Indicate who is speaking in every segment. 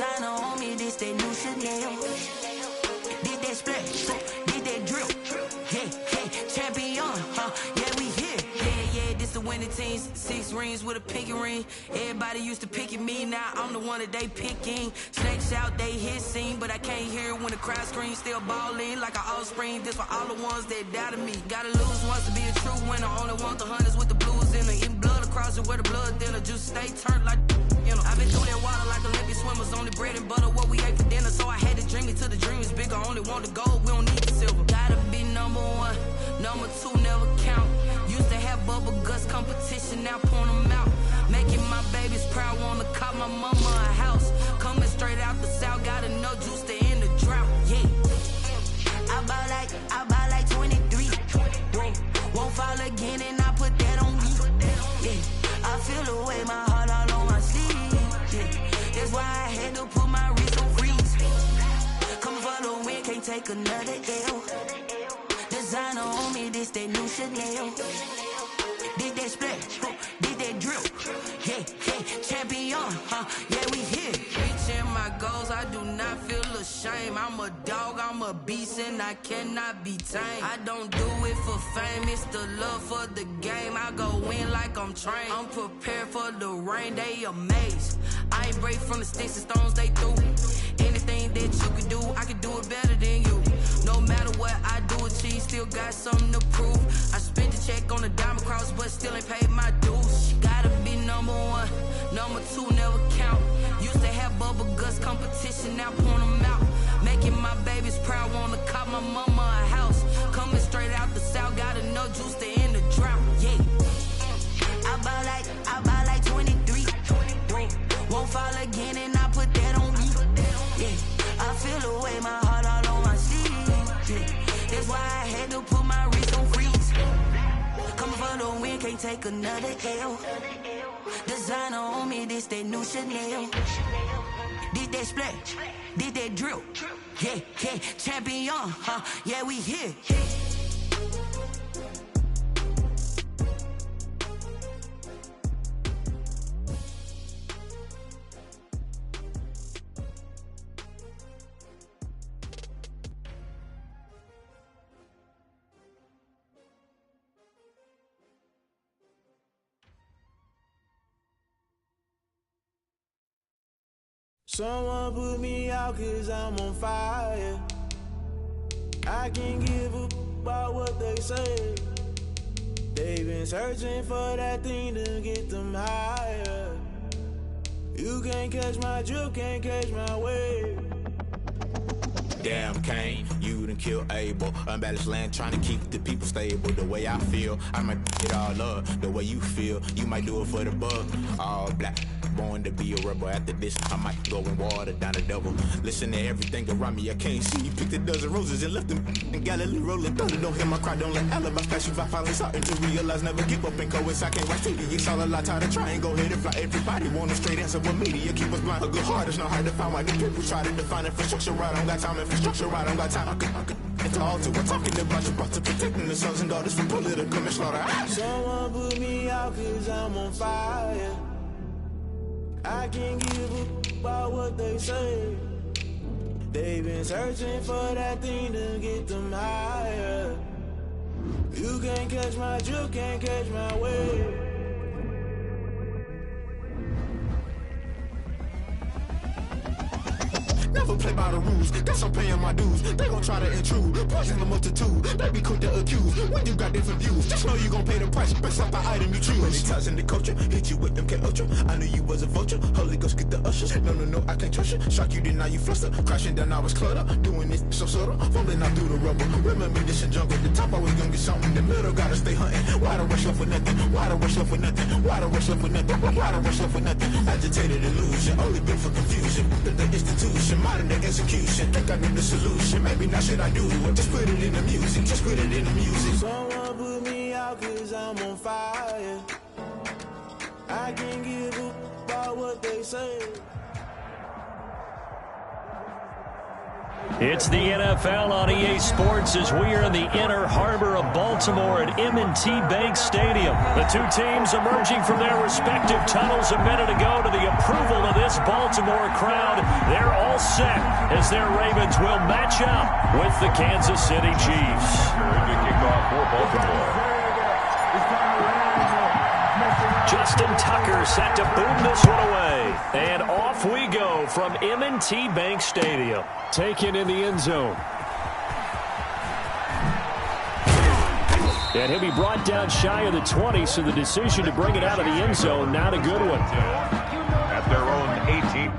Speaker 1: Designer on me, this that new Chanel. Did that splash, did that drill. Yeah, champion, yeah, we here. Yeah, this the winning teams. 6 rings with a pinky ring. Everybody used to picking me, now I'm the one that they picking. Snakes out, they hissing, but I can't hear when the crowd screams. Still balling like an offspring. This for all the ones that doubted me. Gotta lose once to be a true winner. Only want the hunters with the blues in it. Eating blood across it where the blood thinner. Just stay turned like, you know. I've been through that water like Olympic swimmers. Only bread and butter, what we ate for dinner. So I had to dream it till the dream is bigger. Only want the gold, we don't need the silver. Gotta be number 1, number 2 never count. Used to have bubble guts competition, now point them out. Making my babies proud, wanna call my mama a house. Coming straight out the south, got enough juice to end the drought. Yeah, I buy like 23. Whoa, won't fall again, and I put that on me. Yeah, I feel the way, my heart all on my sleeve. Yeah, that's why I had to put my wrist on freeze. Coming for the win, can't take another L. Designer on me, this that new Chanel. Did that splash, did that drill. Yeah, champion, yeah, we here. Reaching my goals, I do not feel ashamed. I'm a dog, I'm a beast, and I cannot be tamed. I don't do it for fame, it's the love for the game. I go in like I'm trained. I'm prepared for the rain, they amazed. I ain't break from the sticks and stones they threw. Anything that you can do, I can do it better than you. No matter what I do, achieve, still got something to prove. I spent the check on the diamond cross, but still ain't paid my dues. Gotta be number 1, number 2 never count. Used to have bubble guts competition, now point them out. Making my babies proud, wanna call my mama a house. Coming straight out the south, got enough juice to end the drought. Yeah, I buy like 23. Whoa, won't fall again, and I put that on me. Yeah, I feel the way, my heart all on my sleeve. Yeah, that's why I had to put my wrist on freeze. Coming for the win, can't take another L. Designer on me, this that new Chanel. Did that splash, did that drill. Yeah, champion, yeah, we here.
Speaker 2: Someone put me out 'cause I'm on fire. I can't give a about what they say. They've been searching for that thing to get them higher. You can't catch my drift, can't catch my wave.
Speaker 3: Damn Kane, you done kill Abel. Unbalanced land trying to keep the people stable. The way I feel, I might it all up. The way you feel, you might do it for the bug. All black, born to be a rebel. After this, I might go and water down the devil. Listen to everything around me, I can't see. You picked a dozen roses and left them in Galilee rolling thunder. Don't hear my cry, don't let alibis pass you by. Finally starting to realize, never give up and coincide. Can't write to you, it's all a lot. Tired of trying, go ahead and fly. Everybody want a straight answer, but media keep us blind. A good heart is not hard to find. Why the people try to define infrastructure right? I don't got time, infrastructure right? I don't got time. I could into altar. We're talking about you, brought to protecting the sons and daughters from political and slaughter.
Speaker 2: Someone put me out 'cause I'm on fire. I can't give a about what they say. They've been searching for that thing to get them higher. You can't catch my drift, can't catch my wave.
Speaker 3: Never play by the rules, guess I'm paying my dues. They gon' try to intrude, poison the multitude. They be quick to accuse when you got different views. Just know you gon' pay the price, based off the item you choose. Many times in the culture, hit you with them K-Ultra. I knew you was a vulture, Holy Ghost get the ushers. No, I can't trust you. Shock you, then now you fluster. Crashing down, I was cluttered. Doing this so subtle, fumbling out through the rubble. Remember this in jungle, the top always gonna get something. The middle gotta stay hunting. Why the rush left for nothing? Why the rush left for nothing? Why the rush left for nothing? Why the rush left for nothing? Agitated illusion, only built for confusion. The institution, modern day execution. Think I knew the solution, maybe not should I do it. Just put it in the music, just put it in the music.
Speaker 2: Someone put me out 'cause I'm on fire. I can't give a about what they say.
Speaker 4: It's the NFL on EA Sports as we are in the inner harbor of Baltimore at M&T Bank Stadium. The two teams emerging from their respective tunnels a minute ago to the approval of this Baltimore crowd. They're all set as their Ravens will match up with the Kansas City Chiefs.
Speaker 5: Good kickoff for Baltimore.
Speaker 4: Justin Tucker set to boom this one away. And off we go from M&T Bank Stadium. Taken in the end zone. And he'll be brought down shy of the 20, so the decision to bring it out of the end zone, not a good one.
Speaker 5: At their own 18.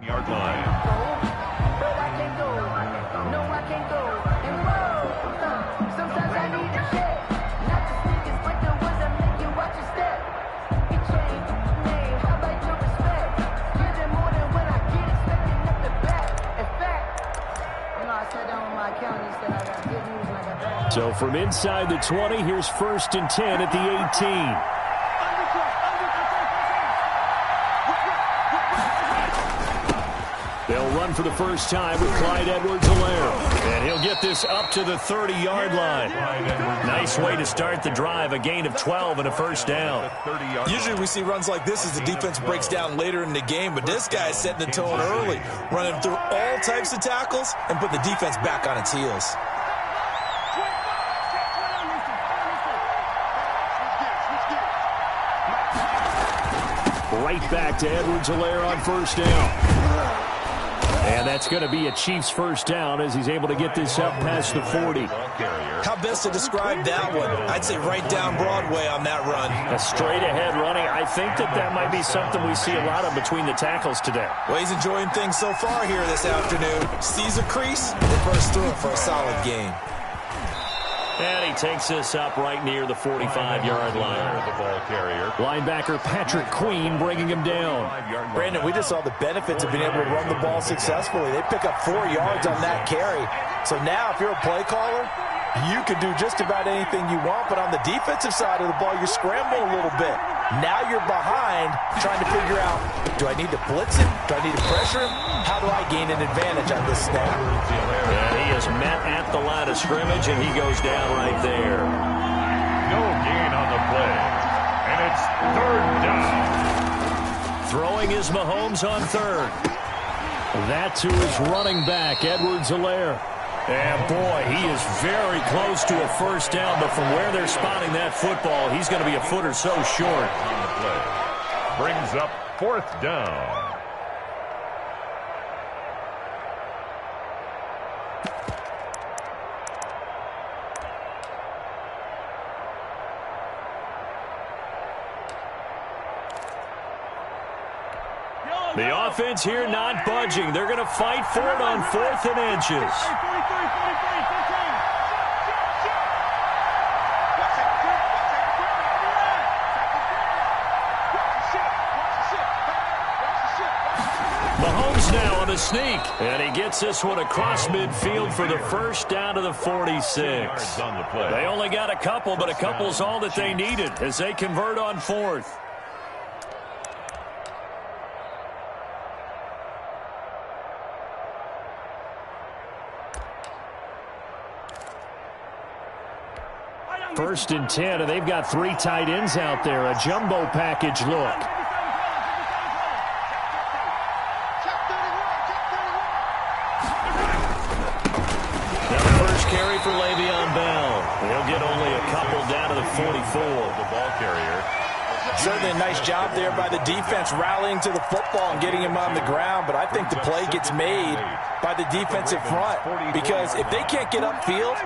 Speaker 5: Yard line.
Speaker 6: Sometimes I need to check. Not the sneakers, but the ones that make you watch your step. It changed, name, how about your respect? Give them more than when I get expecting up the back. In fact, I sat down with my accountant and said I got good news and I got bad.
Speaker 4: So from inside the 20, here's 1st and 10 at the 18. They'll run for the first time with Clyde Edwards-Helaire. And he'll get this up to the 30-yard line. Nice way to start the drive, a gain of 12 and a first down.
Speaker 7: Usually we see runs like this as the defense breaks down later in the game, but this guy is setting the tone early, running through all types of tackles and put the defense back on its heels.
Speaker 4: Right back to Edwards-Helaire on first down. And that's going to be a Chiefs first down as he's able to get this up past the 40.
Speaker 7: How best to describe that one? I'd say right down Broadway on that run.
Speaker 4: A straight-ahead running. I think that might be something we see a lot of between the tackles today.
Speaker 7: Well, he's enjoying things so far here this afternoon. Sees a crease, and bursts through it for a solid gain.
Speaker 4: And he takes this up right near the 45-yard line.
Speaker 5: The ball carrier.
Speaker 4: Linebacker Patrick Queen bringing him down.
Speaker 8: Brandon, we just saw the benefits of being able to run the ball successfully. They pick up 4 yards on that carry. So now if you're a play caller, you can do just about anything you want. But on the defensive side of the ball, you're scrambling a little bit. Now you're behind trying to figure out, do I need to blitz him? Do I need to pressure him? How do I gain an advantage on this snap?
Speaker 4: And he is met at the line of scrimmage, and he goes down right there.
Speaker 5: No gain on the play. And it's 3rd down.
Speaker 4: Throwing is Mahomes on 3rd. That to his running back, Edwards-Helaire. And, boy, he is very close to a first down, but from where they're spotting that football, he's going to be a foot or so short.
Speaker 5: Brings up 4th down.
Speaker 4: The offense here not budging. They're going to fight for it on 4th and inches. Mahomes now on the sneak. And he gets this one across midfield for the first down to the 46. They only got a couple, but a couple's all that they needed as they convert on 4th. First and 10, and they've got 3 tight ends out there. A jumbo package look. Now the first carry for Le'Veon Bell. He'll get only a couple down to the 44.
Speaker 5: The ball carrier.
Speaker 8: Certainly a nice job there by the defense rallying to the football and getting him on the ground, but I think the play gets made by the defensive front because if they can't get upfield,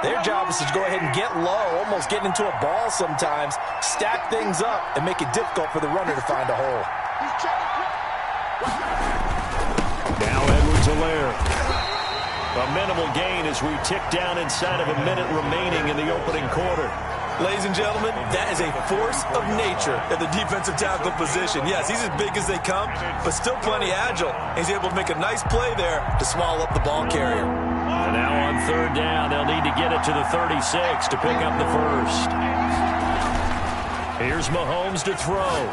Speaker 8: their job is to go ahead and get low, almost get into a ball sometimes, stack things up, and make it difficult for the runner to find a hole.
Speaker 4: Now Edwards-Helaire. A minimal gain as we tick down inside of a minute remaining in the opening quarter.
Speaker 7: Ladies and gentlemen, that is a force of nature at the defensive tackle position. Yes, he's as big as they come, but still plenty agile. He's able to make a nice play there to swallow up the ball carrier.
Speaker 4: And now on third down, they'll need to get it to the 36 to pick up the first. Here's Mahomes to throw.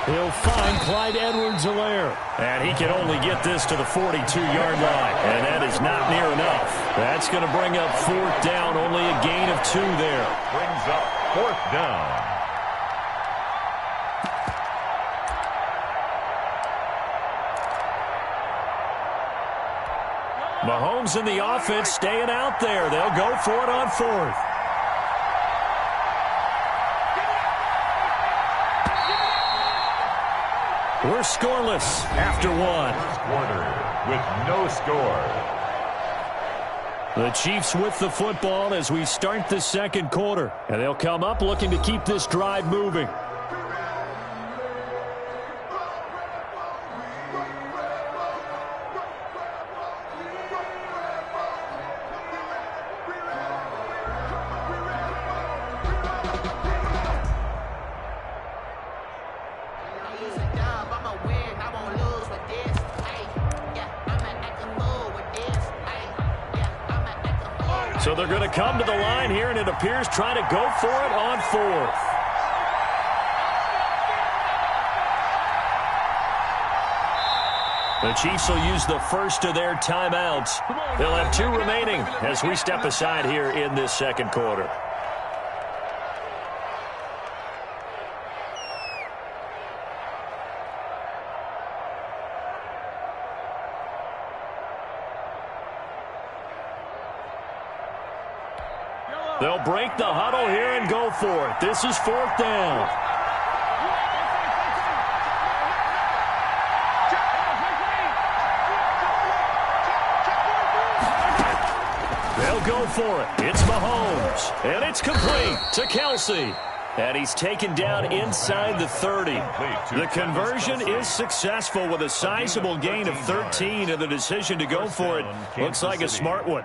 Speaker 4: He'll find Clyde Edwards-Helaire. And he can only get this to the 42-yard line. And that is not near enough. That's going to bring up fourth down. Only a gain of 2 there.
Speaker 5: Brings up fourth down.
Speaker 4: Mahomes and the offense staying out there. They'll go for it on fourth. We're scoreless after one.
Speaker 5: Quarter with no score.
Speaker 4: The Chiefs with the football as we start the second quarter. And they'll come up looking to keep this drive moving. So they're going to come to the line here, and it appears trying to go for it on fourth. The Chiefs will use the first of their timeouts. They'll have 2 remaining as we step aside here in this second quarter. They'll break the huddle here and go for it. This is fourth down. They'll go for it. It's Mahomes. And it's complete to Kelce. And he's taken down inside the 30. The conversion is successful with a sizable gain of 13, and the decision to go for it looks like a smart one.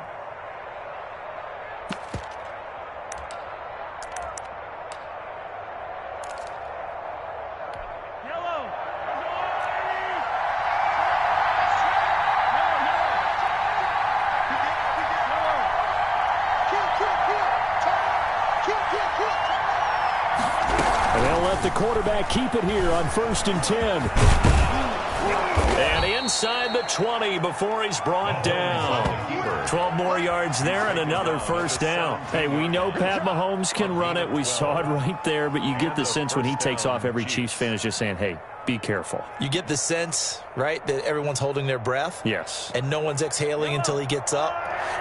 Speaker 4: The quarterback keep it here on 1st and 10. And inside the 20 before he's brought down. 12 more yards there and another first down. Hey, we know Pat Mahomes can run it. We saw it right there, but you get the sense when he takes off, every Chiefs fan is just saying, hey, be careful.
Speaker 7: You get the sense, right, that everyone's holding their breath?
Speaker 4: Yes.
Speaker 7: And no one's exhaling until he gets up?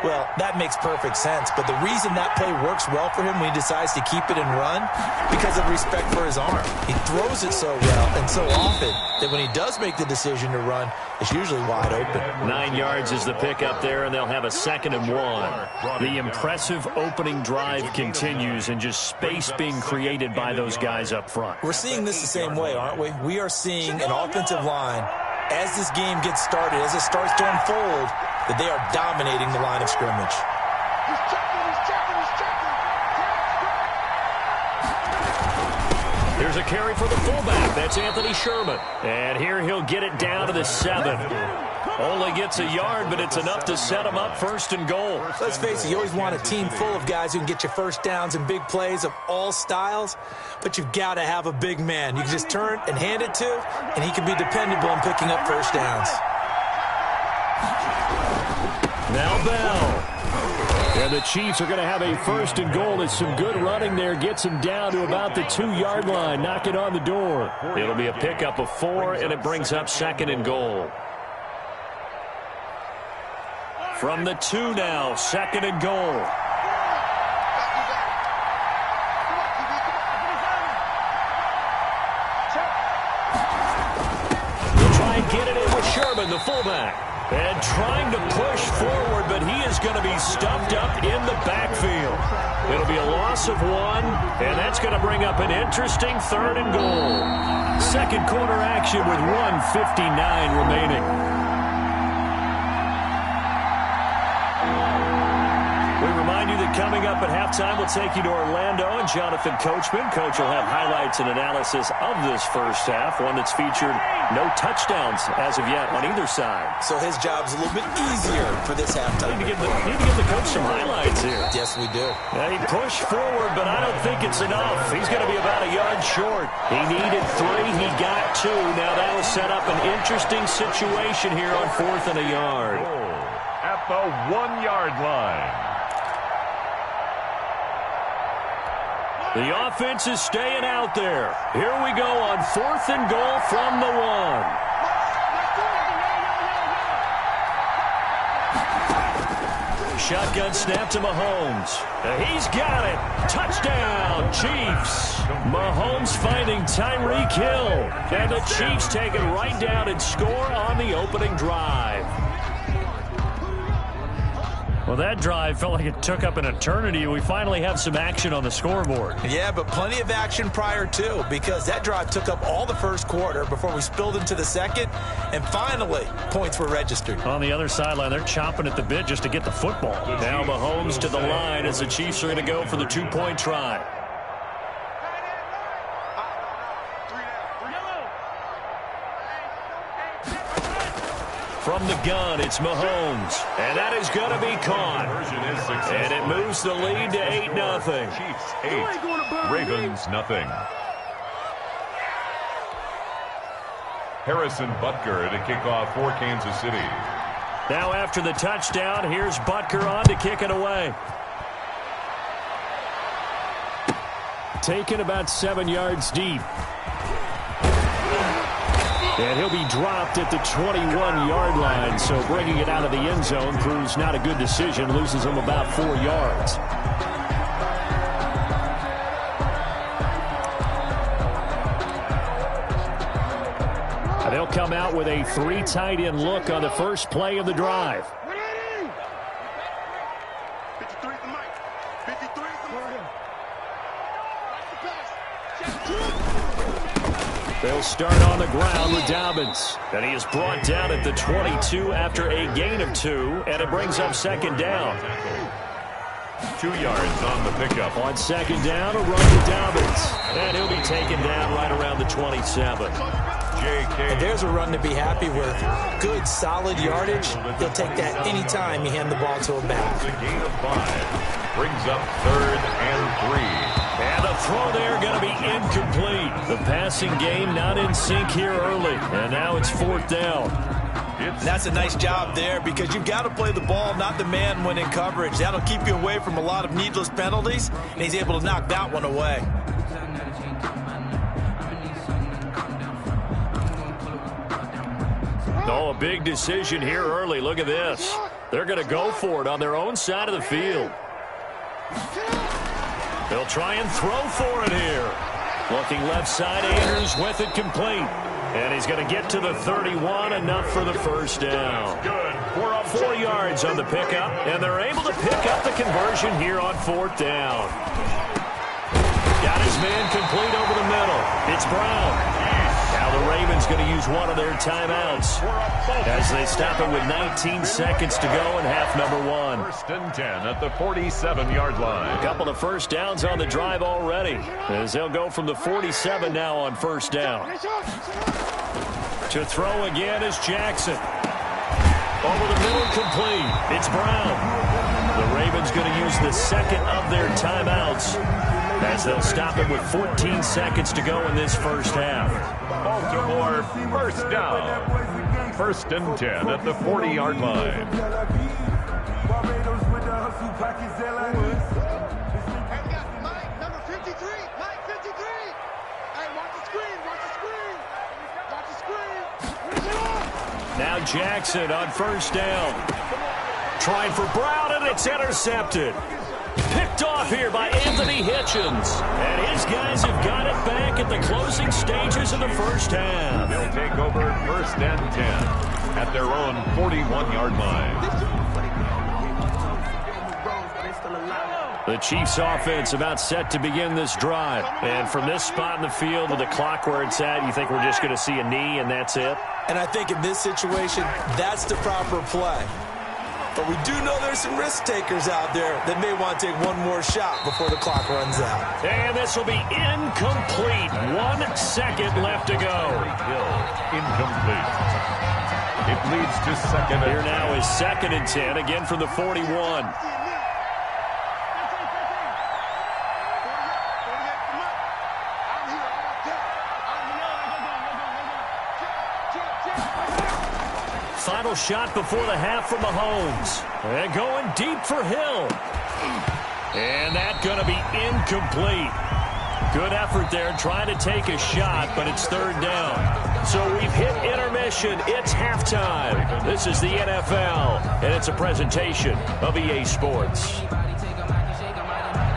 Speaker 7: Well, that makes perfect sense. But the reason that play works well for him when he decides to keep it and run, because of respect for his arm. He throws it so well and so often that when he does make the decision to run, it's usually wide open.
Speaker 4: 9 yards is the pickup there, and they'll have a 2nd and 1. The impressive opening drive continues, and just space being created by those guys up front.
Speaker 7: We're seeing this the same way, aren't we? We are seeing an offensive line, as this game gets started, as it starts to unfold, that they are dominating the line of scrimmage.
Speaker 4: Here's a carry for the fullback. That's Anthony Sherman. And here he'll get it down to the 7. Only gets a yard, but it's enough to set him up 1st and goal.
Speaker 7: Let's face it, you always want a team full of guys who can get you first downs and big plays of all styles, but you've got to have a big man you can just turn and hand it to, and he can be dependable in picking up first downs.
Speaker 4: Now Bell. And the Chiefs are going to have a 1st and goal. It's some good running there. Gets him down to about the 2-yard line. Knocking on the door. It'll be a pickup of 4, and it brings up 2nd and goal. From the 2 now, 2nd and goal. They'll try and get it in with Sherman, the fullback. And trying to push forward, but he is going to be stuffed up in the backfield. It'll be a loss of 1, and that's going to bring up an interesting 3rd and goal. Second quarter action with 1:59 remaining. you that coming up at halftime, we'll take you to Orlando and Jonathan Coachman. Coach will have highlights and analysis of this first half, one that's featured no touchdowns as of yet on either side.
Speaker 7: So his job's a little bit easier for this halftime.
Speaker 4: Need to give the coach some highlights here.
Speaker 7: Yes, we do.
Speaker 4: He pushed forward, but I don't think it's enough. He's going to be about a yard short. He needed 3. He got 2. Now that will set up an interesting situation here on 4th and a yard.
Speaker 5: At the 1-yard line.
Speaker 4: The offense is staying out there. Here we go on 4th and goal from the 1. Shotgun snap to Mahomes. He's got it. Touchdown, Chiefs. Mahomes finding Tyreek Hill. And the Chiefs take it right down and score on the opening drive. Well, that drive felt like it took up an eternity. We finally have some action on the scoreboard.
Speaker 7: Yeah, but plenty of action prior to, because that drive took up all the first quarter before we spilled into the second, and finally, points were registered.
Speaker 4: On the other sideline, they're chomping at the bit just to get the football. Now Mahomes to the line as the Chiefs are going to go for the 2-point try. From the gun, it's Mahomes. And that is going to be caught. And it moves the lead to 8-0.
Speaker 5: Chiefs 8, Ravens 0. Harrison Butker to kick off for Kansas City.
Speaker 4: Now after the touchdown, here's Butker on to kick it away. Taken about 7 yards deep. And he'll be dropped at the 21-yard line, so bringing it out of the end zone proves not a good decision, loses him about 4 yards. They'll come out with a 3 tight end look on the first play of the drive. They'll start on the ground with Dobbins. And he is brought down at the 22 after a gain of 2, and it brings up second down.
Speaker 5: 2 yards on the pickup.
Speaker 4: On second down, a run to Dobbins. And he'll be taken down right around the 27.
Speaker 7: And there's a run to be happy with. Good, solid yardage. He'll take that anytime you hand the ball to him back.
Speaker 5: The gain of 5 brings up 3rd and 3.
Speaker 4: And the throw there going to be incomplete. The passing game not in sync here early. And now it's 4th down.
Speaker 7: That's a nice job there because you've got to play the ball, not the man when in coverage. That'll keep you away from a lot of needless penalties, and he's able to knock that one away.
Speaker 4: Oh, a big decision here early. Look at this. They're going to go for it on their own side of the field. They'll try and throw for it here. Looking left side, Andrews with it complete. And he's going to get to the 31, enough for the first down.
Speaker 5: Good.
Speaker 4: 4 yards on the pickup, and they're able to pick up the conversion here on 4th down. Got his man complete over the middle. It's Brown. Now the Ravens going to use one of their timeouts as they stop it with 19 seconds to go in half number 1.
Speaker 5: 1st and 10 at the 47-yard line.
Speaker 4: A couple of first downs on the drive already as they'll go from the 47 now on first down. To throw again is Jackson. Over the middle, complete. It's Brown. The Ravens going to use the second of their timeouts as they'll stop it with 14 seconds to go in this first half.
Speaker 5: Baltimore, first down. 1st and 10 at the 40-yard line.
Speaker 9: Number 53, Mike 53. Hey, watch the screen, watch the screen. Watch the screen.
Speaker 4: Now Jackson on first down. Trying for Brown, and it's intercepted. Picked off here by Anthony Hitchens. And his guys have got it back at the closing stages of the first half.
Speaker 5: They'll take over 1st and 10 at their own 41-yard line.
Speaker 4: The Chiefs offense about set to begin this drive. And from this spot in the field with the clock where it's at, you think we're just going to see a knee and that's it?
Speaker 7: And I think in this situation, that's the proper play. But we do know there's some risk takers out there that may want to take one more shot before the clock runs out.
Speaker 4: And this will be incomplete. 1 second left to go.
Speaker 5: Hill, incomplete. It leads to second.
Speaker 4: Here now is 2nd and 10, again from the 41. Final shot before the half from Mahomes. And going deep for Hill. And that's going to be incomplete. Good effort there trying to take a shot, but it's 3rd down. So we've hit intermission. It's halftime. This is the NFL, and it's a presentation of EA Sports.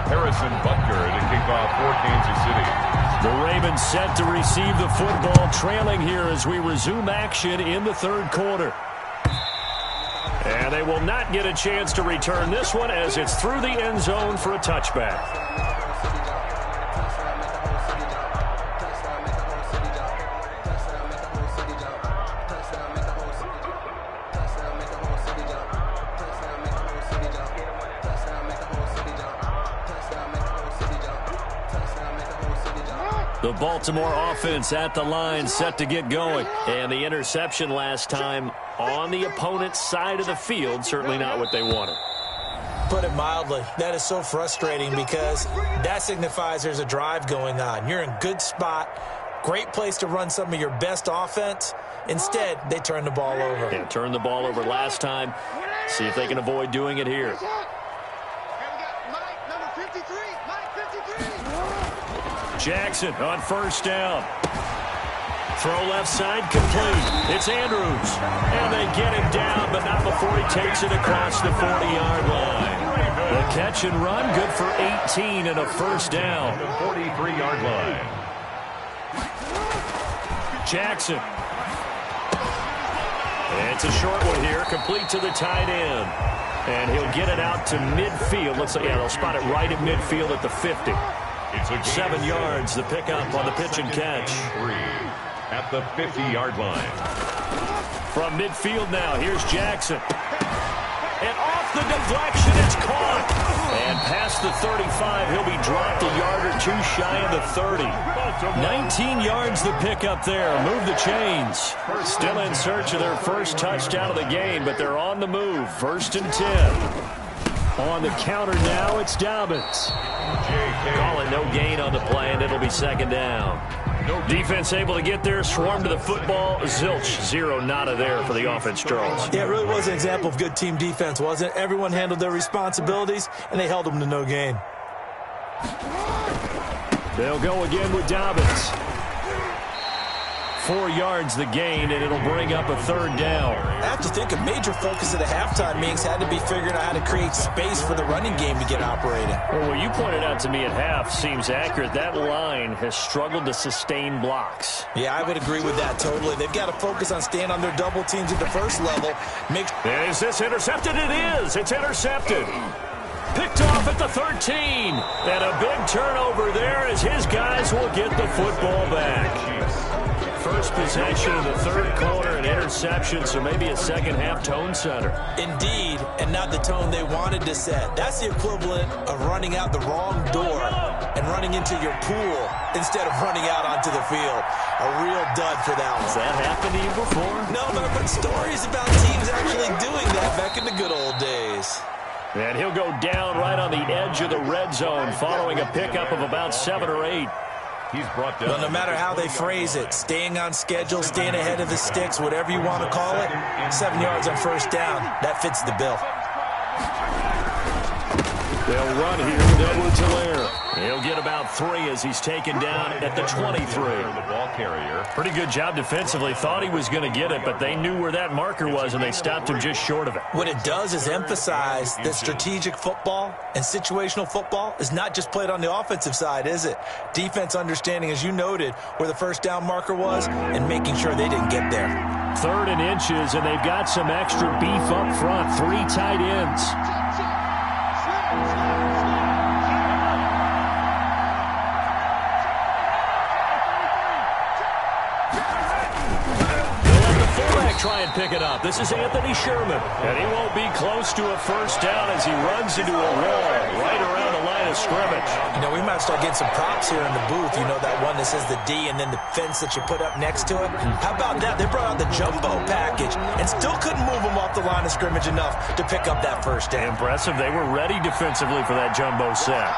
Speaker 5: Harrison Butker to kick off for Kansas City.
Speaker 4: The Ravens set to receive the football, trailing here as we resume action in the 3rd quarter. And they will not get a chance to return this one as it's through the end zone for a touchback. The Baltimore offense at the line, set to get going. And the interception last time on the opponent's side of the field, certainly not what they wanted.
Speaker 7: Put it mildly, that is so frustrating because that signifies there's a drive going on. You're in good spot, great place to run some of your best offense. Instead, they turn the ball over.
Speaker 4: Yeah, turned the ball over last time. See if they can avoid doing it here. Jackson on 1st down. Throw left side complete. It's Andrews. And they get him down, but not before he takes it across the 40-yard line. The catch and run, good for 18 and a 1st down.
Speaker 5: The 43-yard line.
Speaker 4: Jackson. It's a short one here, complete to the tight end. And he'll get it out to midfield. Looks like, yeah, they'll spot it right at midfield at the 50. 7 yards, the pickup on the pitch and catch.
Speaker 5: 3 at the 50-yard line.
Speaker 4: From midfield now, here's Jackson. And off the deflection, it's caught. And past the 35, he'll be dropped a yard or 2 shy of the 30. 19 yards the pickup there. Move the chains. Still in search of their first touchdown of the game, but they're on the move. 1st and 10. On the counter now, it's Dobbins. Call it no gain on the play, and it'll be 2nd down. Defense able to get there, swarm to the football. Zilch, 0 nada there for the offense, Charles.
Speaker 7: Yeah, it really was an example of good team defense, wasn't it? Everyone handled their responsibilities, and they held them to no gain.
Speaker 4: They'll go again with Dobbins. 4 yards the gain, and it'll bring up a 3rd down.
Speaker 7: I have to think a major focus of the halftime meetings had to be figuring out how to create space for the running game to get operating.
Speaker 4: Well, what you pointed out to me at half seems accurate. That line has struggled to sustain blocks.
Speaker 7: Yeah, I would agree with that totally. They've got to focus on staying on their double teams at the first level.
Speaker 4: Is this intercepted? It is. It's intercepted. Picked off at the 13. And a big turnover there as his guys will get the football back. First possession of the 3rd quarter, an interception, so maybe a second-half tone setter.
Speaker 7: Indeed, and not the tone they wanted to set. That's the equivalent of running out the wrong door and running into your pool instead of running out onto the field. A real dud for that one.
Speaker 4: Has that happened to you before?
Speaker 7: No, but I've heard stories about teams actually doing that back in the good old days.
Speaker 4: And he'll go down right on the edge of the red zone following a pickup of about 7 or 8.
Speaker 5: He's brought down.
Speaker 7: Well, no matter how they phrase it, staying on schedule, staying ahead of the sticks, whatever you want to call it, 7 yards on 1st down, that fits the bill.
Speaker 4: They'll run here with Edwards-Helaire. He'll get about 3 as he's taken down at the 23.
Speaker 5: The ball carrier.
Speaker 4: Pretty good job defensively. Thought he was going to get it, but they knew where that marker was, and they stopped him just short of it.
Speaker 7: What it does is emphasize that strategic football and situational football is not just played on the offensive side, is it? Defense understanding, as you noted, where the 1st down marker was and making sure they didn't get there.
Speaker 4: 3rd and inches, and they've got some extra beef up front. 3 tight ends. try and pick it up. This is Anthony Sherman. And he won't be close to a first down as he runs into a wall right around the line of scrimmage.
Speaker 7: You know, we might start getting some props here in the booth. You know, that one that says the D and then the fence that you put up next to it. How about that? They brought out the jumbo package and still couldn't move them off the line of scrimmage enough to pick up that first down.
Speaker 4: Impressive. They were ready defensively for that jumbo set.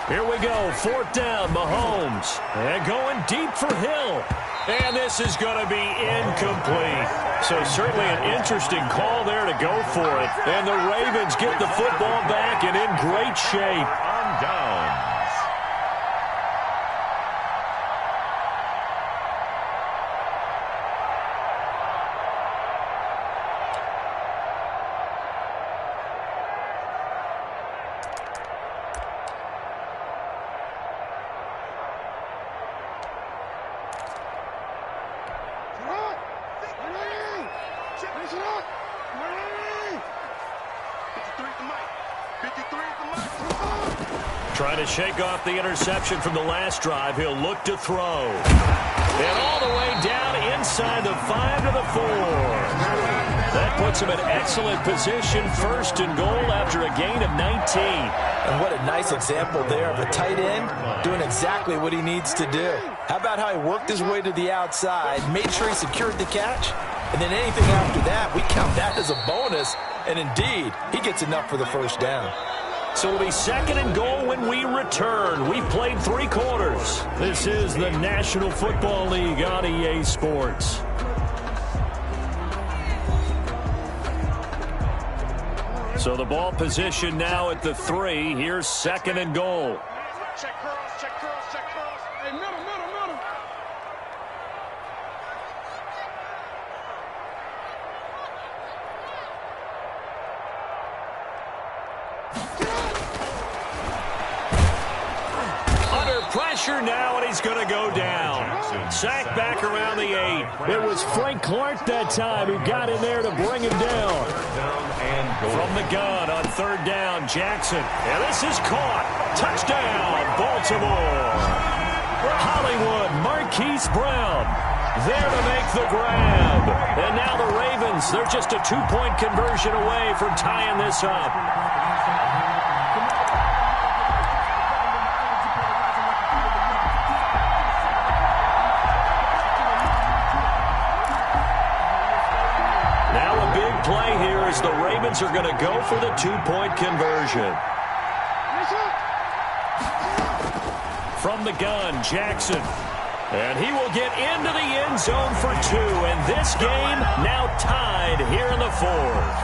Speaker 4: Here we go, fourth down, Mahomes. And going deep for Hill. And this is going to be incomplete. So certainly an interesting call there to go for it. And the Ravens get the football back and in great shape.
Speaker 5: On downs.
Speaker 4: Trying to shake off the interception from the last drive. He'll look to throw. And all the way down inside the 5 to the 4. That puts him in excellent position, first and goal after a gain of 19.
Speaker 7: And what a nice example there of a tight end doing exactly what he needs to do. How about how he worked his way to the outside, made sure he secured the catch, and then anything after that, we count that as a bonus. And indeed, he gets enough for the first down.
Speaker 4: So it'll be second and goal when we return. We've played 3 quarters. This is the National Football League on EA Sports. So the ball position now at the 3. Here's second and goal.
Speaker 9: Check curls, check curls, check curls. Hey, middle.
Speaker 4: Pressure now, and he's going to go down. Sack back around the 8. It was Frank Clark that time who got in there to bring him down. From the gun on third down, Jackson. And this is caught. Touchdown, Baltimore. Hollywood, Marquise Brown there to make the grab. And now the Ravens, they're just a 2-point conversion away from tying this up. Play here as the Ravens are going to go for the 2-point conversion. From the gun, Jackson. And he will get into the end zone for 2. And this game now tied here in the 4th.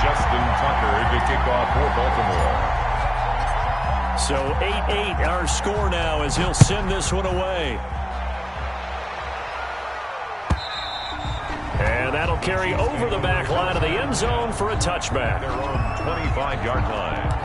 Speaker 5: Justin Tucker to kick off for Baltimore.
Speaker 4: So 8-8 our score now as he'll send this one away. And that'll carry over the back line of the end zone for a touchback.
Speaker 5: They're on 25-yard line.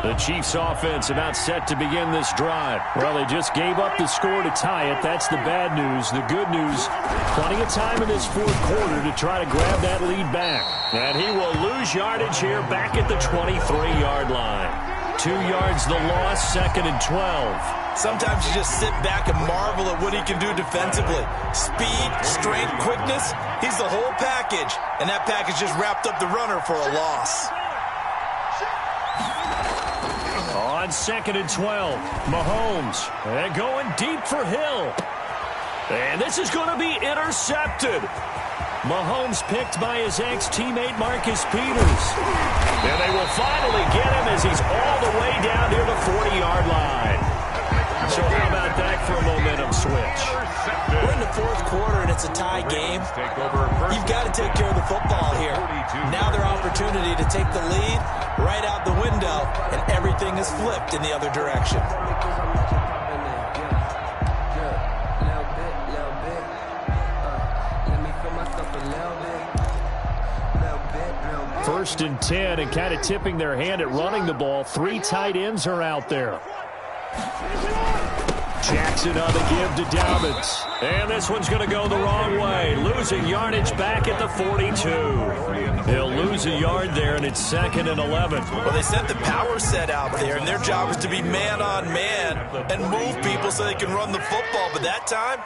Speaker 4: The Chiefs offense about set to begin this drive. Well, they just gave up the score to tie it. That's the bad news. The good news, plenty of time in this 4th quarter to try to grab that lead back. And he will lose yardage here back at the 23-yard line. 2 yards the loss, second and 12.
Speaker 7: Sometimes you just sit back and marvel at what he can do defensively. Speed, strength, quickness, he's the whole package. And that package just wrapped up the runner for a loss.
Speaker 4: On second and 12, Mahomes. And going deep for Hill. And this is going to be intercepted. Mahomes picked by his ex-teammate Marcus Peters. And they will finally get him as he's all the way down near the 40-yard line. So how about that for a momentum switch?
Speaker 7: We're in the 4th quarter and it's a tie game. You've got to take care of the football here. Now their opportunity to take the lead right out the window, and everything is flipped in the other direction.
Speaker 4: 1st and 10, and kind of tipping their hand at running the ball. 3 tight ends are out there. Jackson on the give to Dobbins. And this one's going to go the wrong way. Losing yardage back at the 42. He'll lose a yard there, and it's 2nd and 11.
Speaker 7: Well, they sent the power set out there, and their job is to be man-on-man and move people so they can run the football. But that time,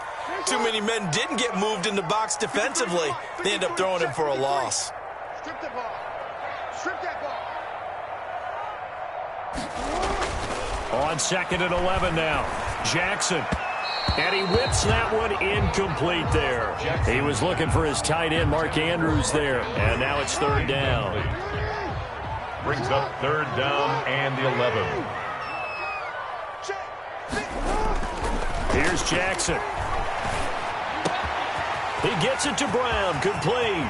Speaker 7: too many men didn't get moved in the box defensively. They end up throwing him for a loss.
Speaker 9: Strip the ball. Strip that ball.
Speaker 4: On 2nd and 11 now. Jackson. And he whips that one incomplete there. He was looking for his tight end, Mark Andrews, there. And now it's 3rd down.
Speaker 5: Brings up 3rd down and the 11.
Speaker 4: Here's Jackson. He gets it to Brown. Complete.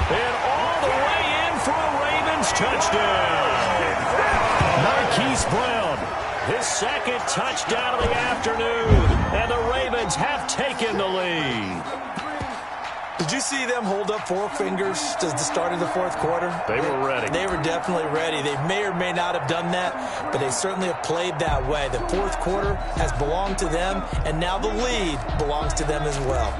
Speaker 4: And all the way in for a Ravens touchdown. Marquise Brown. His 2nd touchdown of the afternoon. And the Ravens have taken the lead.
Speaker 7: Did you see them hold up 4 fingers to the start of the 4th quarter?
Speaker 4: They were ready.
Speaker 7: They were definitely ready. They may or may not have done that, but they certainly have played that way. The 4th quarter has belonged to them, and now the lead belongs to them as well.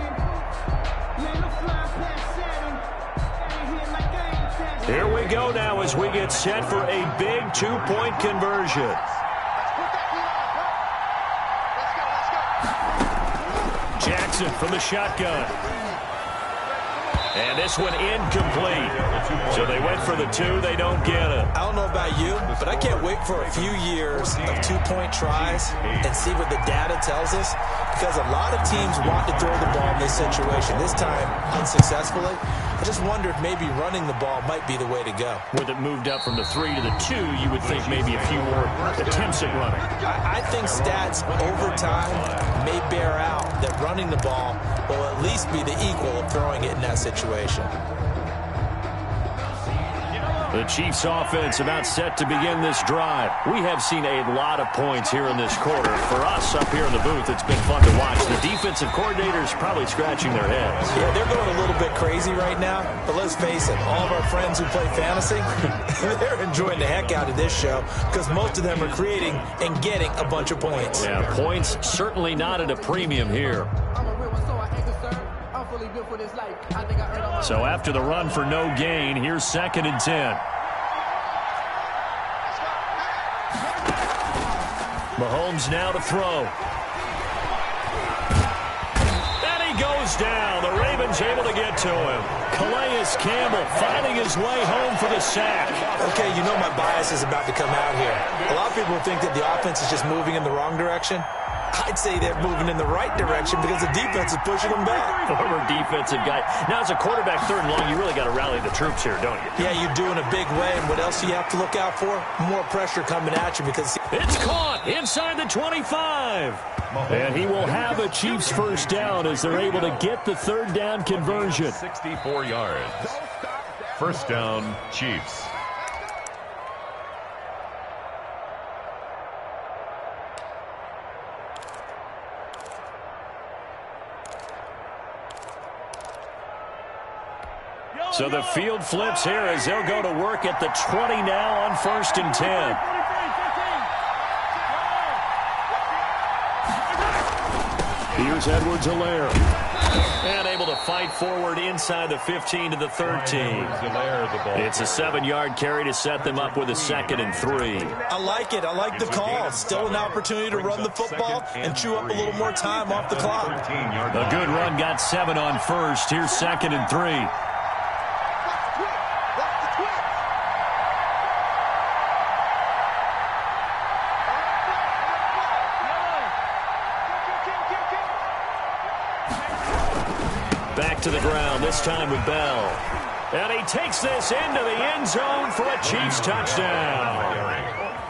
Speaker 4: Here we go now as we get set for a big 2-point conversion. Jackson from the shotgun. And this one incomplete. So they went for the 2. They don't get it.
Speaker 7: I don't know about you, but I can't wait for a few years of 2-point tries and see what the data tells us, because a lot of teams want to throw the ball in this situation. This time, unsuccessfully. I just wonder if maybe running the ball might be the way to go.
Speaker 4: With it moved up from the 3 to the 2, you would think maybe a few more attempts at running.
Speaker 7: I think stats over time may bear out that running the ball will at least be the equal of throwing it in that situation.
Speaker 4: The Chiefs offense about set to begin this drive. We have seen a lot of points here in this quarter. For us up here in the booth, it's been fun to watch. The defensive coordinators probably scratching their heads.
Speaker 7: Yeah, they're going a little bit crazy right now, but let's face it, all of our friends who play fantasy, they're enjoying the heck out of this show because most of them are creating and getting a bunch of points.
Speaker 4: Yeah, points certainly not at a premium here. So after the run for no gain, here's 2nd and 10. Mahomes now to throw. And he goes down. The Ravens able to get to him. Calais Campbell finding his way home for the sack.
Speaker 7: Okay, you know my bias is about to come out here. A lot of people think that the offense is just moving in the wrong direction. I'd say they're moving in the right direction because the defense is pushing them back.
Speaker 4: Former defensive guy. Now, as a quarterback 3rd and long, you really got to rally the troops here, don't you?
Speaker 7: Yeah, you do in a big way. And what else do you have to look out for? More pressure coming at you because...
Speaker 4: It's caught inside the 25. And he will have a Chiefs 1st down as they're able to get the 3rd down conversion.
Speaker 5: 64 yards. 1st down, Chiefs.
Speaker 4: So the field flips here as they'll go to work at the 20 now on 1st and 10. Here's Edwards-Helaire. And able to fight forward inside the 15 to the 13. It's a 7-yard carry to set them up with a 2nd and 3.
Speaker 7: I like it. I like the call. Still an opportunity to run the football and chew up a little more time off the clock.
Speaker 4: A good run got 7 on 1st. Here's 2nd and 3. Back to the ground, this time with Bell. And he takes this into the end zone for a Chiefs touchdown.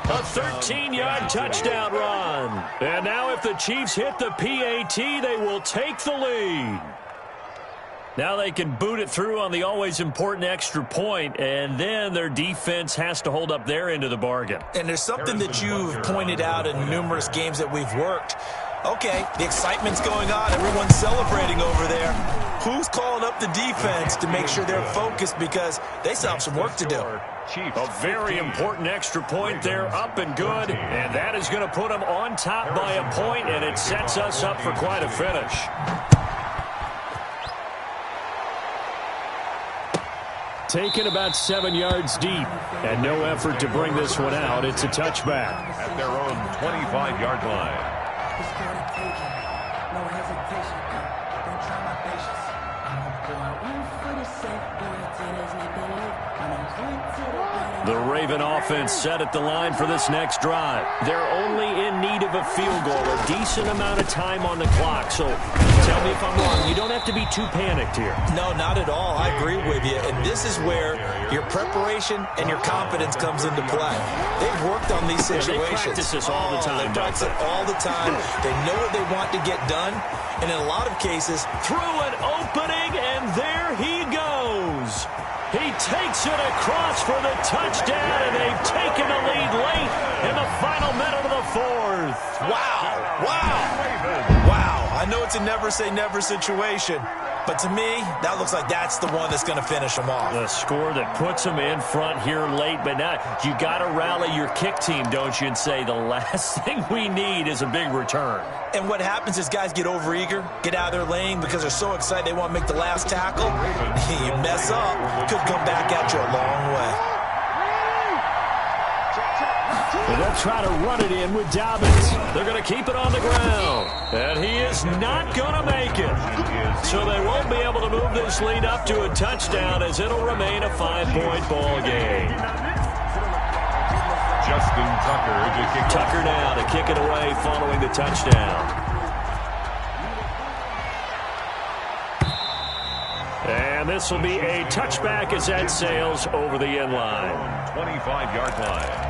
Speaker 4: A 13-yard touchdown run. And now if the Chiefs hit the PAT, they will take the lead. Now they can boot it through on the always important extra point, and then their defense has to hold up their end of the bargain.
Speaker 7: And there's something that you've pointed out in numerous games that we've worked. Okay, the excitement's going on. Everyone's celebrating over there. Who's calling up the defense to make sure they're focused because they still have some work to do?
Speaker 4: A very important extra point there, up and good, and that is going to put them on top by a point, and it sets us up for quite a finish. Taken about 7 yards deep, and no effort to bring this one out. It's a touchback.
Speaker 5: At their own 25-yard line.
Speaker 1: No hesitation, don't try my patience.
Speaker 4: The Raven offense set at the line for this next drive. They're only in need of a field goal, a decent amount of time on the clock. So tell me if I'm wrong. You don't have to be too panicked here.
Speaker 7: No, not at all. I agree with you. And this is where your preparation and your confidence comes into play. They've worked on these situations.
Speaker 4: They practice this all the time.
Speaker 7: They practice it all the time. They know what they want to get done. And in a lot of cases,
Speaker 4: through an opening, and there he goes. He takes it across for the touchdown, and they've taken the lead late in the final minute of the fourth.
Speaker 7: Wow. Wow. Wow. I know it's a never-say-never situation, but to me, that looks like that's the one that's going to finish them off.
Speaker 4: The score that puts them in front here late, but now you got to rally your kick team, don't you, and say the last thing we need is a big return.
Speaker 7: And what happens is guys get overeager, get out of their lane because they're so excited they want to make the last tackle. You mess up, could come back at you a long way.
Speaker 4: They'll try to run it in with Dobbins. They're going to keep it on the ground. And he is not going to make it. So they won't be able to move this lead up to a touchdown as it'll remain a 5-point ball game.
Speaker 5: Justin Tucker to kick.
Speaker 4: Tucker now to kick it away following the touchdown. And this will be a touchback as that sails over the end line.
Speaker 5: 25-yard line.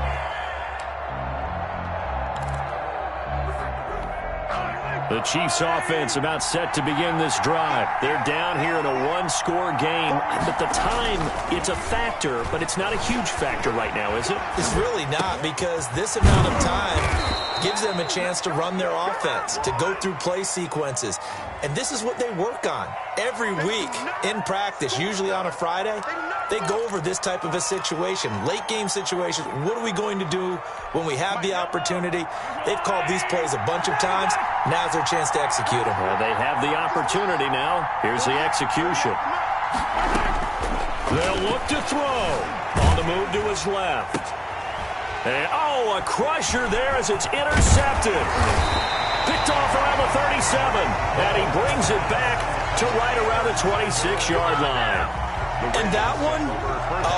Speaker 4: The Chiefs offense about set to begin this drive. They're down here in a one-score game. But the time, it's a factor, but it's not a huge factor right now, is it?
Speaker 7: It's really not, because this amount of time gives them a chance to run their offense, to go through play sequences. And this is what they work on every week in practice, usually on a Friday. They go over this type of a situation, late game situations. What are we going to do when we have the opportunity? They've called these plays a bunch of times. Now's their chance to execute them.
Speaker 4: Well, they have the opportunity now. Here's the execution. They'll look to throw. On the move to his left. And, a crusher there as it's intercepted. Picked off around the 37. And he brings it back to right around the 26-yard line.
Speaker 7: And that one,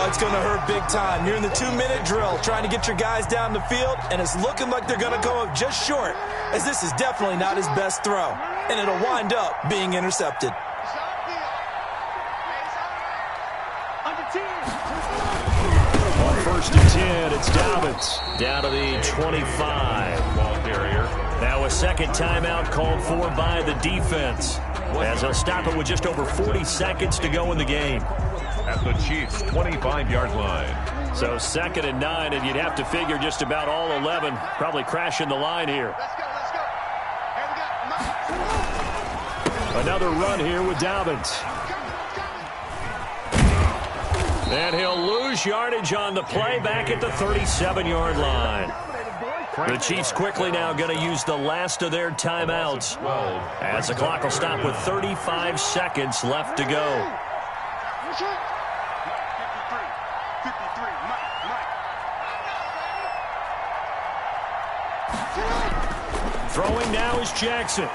Speaker 7: it's going to hurt big time. You're in the 2-minute drill trying to get your guys down the field, and it's looking like they're going to come up just short, as this is definitely not his best throw. And it'll wind up being intercepted.
Speaker 4: On 1st and 10, it's Dobbins down to the 25.
Speaker 5: Ball carrier.
Speaker 4: Now a second timeout called for by the defense, as they'll stop it with just over 40 seconds to go in the game.
Speaker 5: At the Chiefs' 25-yard line.
Speaker 4: So 2nd and 9, and you'd have to figure just about all 11 probably crashing the line here.
Speaker 9: Let's go. Here we go.
Speaker 4: Another run here with Dobbins. And he'll lose yardage on the play back at the 37-yard line. The Chiefs quickly now going to use the last of their timeouts, as the clock will stop with 35 seconds left to go. Throwing now is Jackson.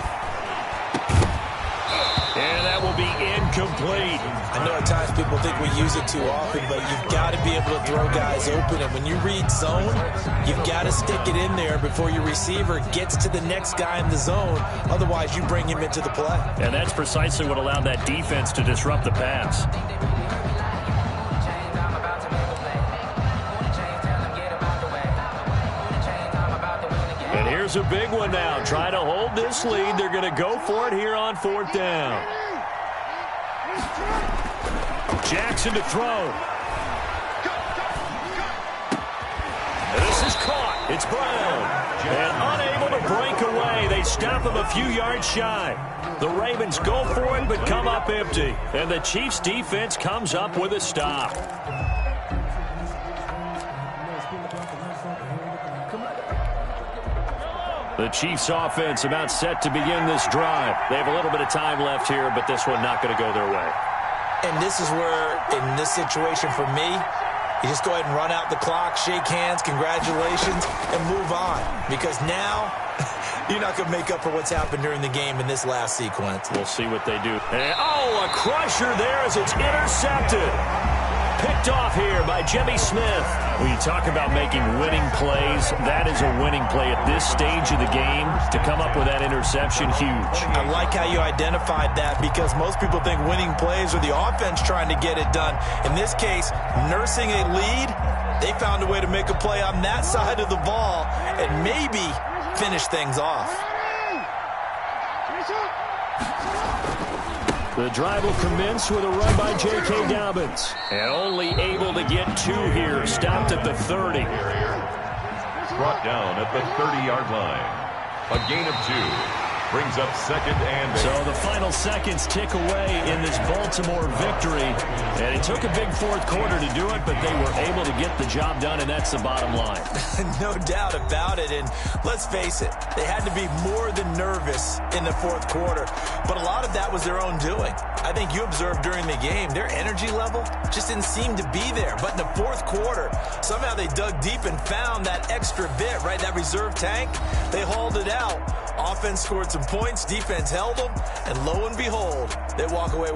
Speaker 4: And that will be incomplete.
Speaker 7: I know at times people think we use it too often, but you've got to be able to throw guys open. And when you read zone, you've got to stick it in there before your receiver gets to the next guy in the zone. Otherwise, you bring him into the play.
Speaker 4: And that's precisely what allowed that defense to disrupt the pass. And here's a big one now. Trying to hold this lead. They're going to go for it here on 4th down. Jackson to throw. And this is caught. It's Brown. And unable to break away. They stop them a few yards shy. The Ravens go for it, but come up empty. And the Chiefs' defense comes up with a stop. The Chiefs' offense about set to begin this drive. They have a little bit of time left here, but this one not going to go their way.
Speaker 7: And this is where, in this situation for me, you just go ahead and run out the clock, shake hands, congratulations, and move on. Because now, you're not going to make up for what's happened during the game in this last sequence.
Speaker 4: We'll see what they do. And, a crusher there as it's intercepted. Picked off here by Jimmy Smith. When you talk about making winning plays, that is a winning play at this stage of the game. To come up with that interception, huge.
Speaker 7: I like how you identified that because most people think winning plays are the offense trying to get it done. In this case, nursing a lead, they found a way to make a play on that side of the ball and maybe finish things off.
Speaker 4: The drive will commence with a run by J.K. Dobbins. And only able to get 2 here. Stopped at the 30.
Speaker 5: Brought down at the 30-yard line. A gain of 2. Brings up 2nd and 8.
Speaker 4: So the final seconds tick away in this Baltimore victory. And it took a big fourth quarter to do it, but they were able to get the job done, and that's the bottom line.
Speaker 7: No doubt about it. And let's face it, they had to be more than nervous in the fourth quarter. But a lot of that was their own doing. I think you observed during the game, their energy level just didn't seem to be there. But in the fourth quarter, somehow they dug deep and found that extra bit, right? That reserve tank. They hauled it out. Offense scored some points, defense held them, and lo and behold, they walk away with